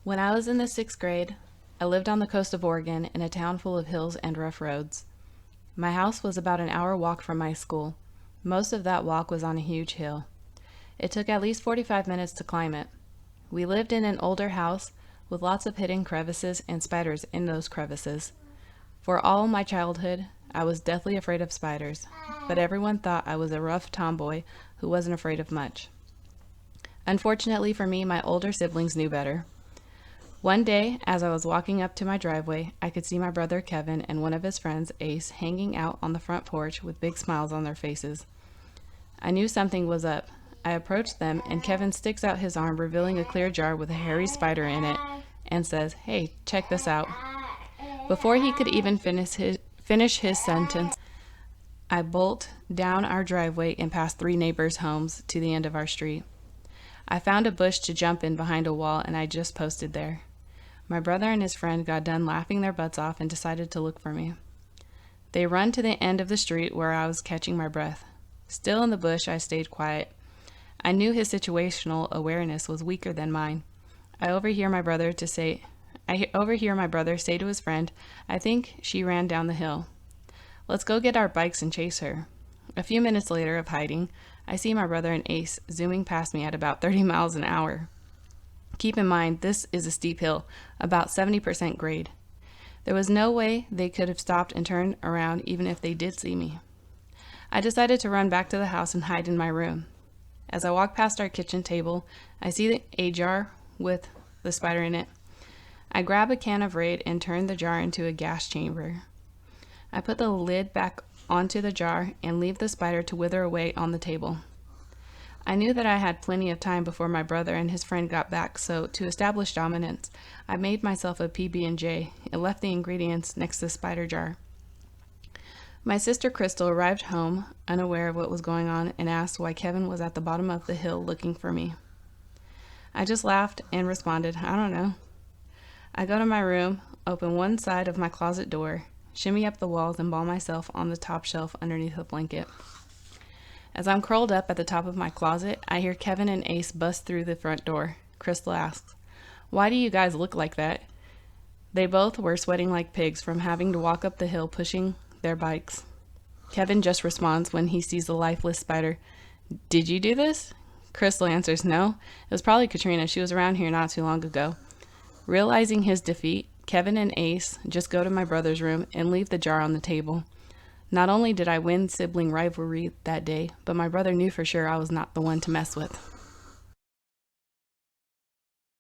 When I was in the sixth grade, I lived on the coast of Oregon in a town full of hills and rough roads. My house was about an hour walk from my school. Most of that walk was on a huge hill. It took at least 45 minutes to climb it. We lived in an older house with lots of hidden crevices and spiders in those crevices. For all my childhood, I was deathly afraid of spiders, but everyone thought I was a rough tomboy who wasn't afraid of much. Unfortunately for me, my older siblings knew better. One day, as I was walking up to my driveway, I could see my brother Kevin and one of his friends, Ace, hanging out on the front porch with big smiles on their faces. I knew something was up. I approached them, and Kevin sticks out his arm, revealing a clear jar with a hairy spider in it, and says, "Hey, check this out." Before he could even finish his sentence, I bolt down our driveway and past 3 neighbors' homes to the end of our street. I found a bush to jump in behind a wall, and I just posted there. My brother and his friend got done laughing their butts off and decided to look for me. They run to the end of the street where I was catching my breath. Still in the bush, I stayed quiet. I knew his situational awareness was weaker than mine. I overhear my brother say to his friend, "I think she ran down the hill. Let's go get our bikes and chase her." A few minutes later of hiding, I see my brother and Ace zooming past me at about 30 miles an hour. Keep in mind, this is a steep hill, about 70% grade. There was no way they could have stopped and turned around even if they did see me. I decided to run back to the house and hide in my room. As I walk past our kitchen table, I see a jar with the spider in it. I grab a can of Raid and turn the jar into a gas chamber. I put the lid back onto the jar and leave the spider to wither away on the table. I knew that I had plenty of time before my brother and his friend got back, so to establish dominance, I made myself a PB&J and left the ingredients next to the spider jar. My sister Crystal arrived home, unaware of what was going on, and asked why Kevin was at the bottom of the hill looking for me. I just laughed and responded, "I don't know." I go to my room, open one side of my closet door, shimmy up the walls, and ball myself on the top shelf underneath a blanket. As I'm curled up at the top of my closet, I hear Kevin and Ace bust through the front door. Crystal asks, "Why do you guys look like that?" They both were sweating like pigs from having to walk up the hill pushing their bikes. Kevin just responds when he sees the lifeless spider, "Did you do this?" Crystal answers, "No, it was probably Katrina. She was around here not too long ago." Realizing his defeat, Kevin and Ace just go to my brother's room and leave the jar on the table. Not only did I win Sibling Rivalry that day, but my brother knew for sure I was not the one to mess with.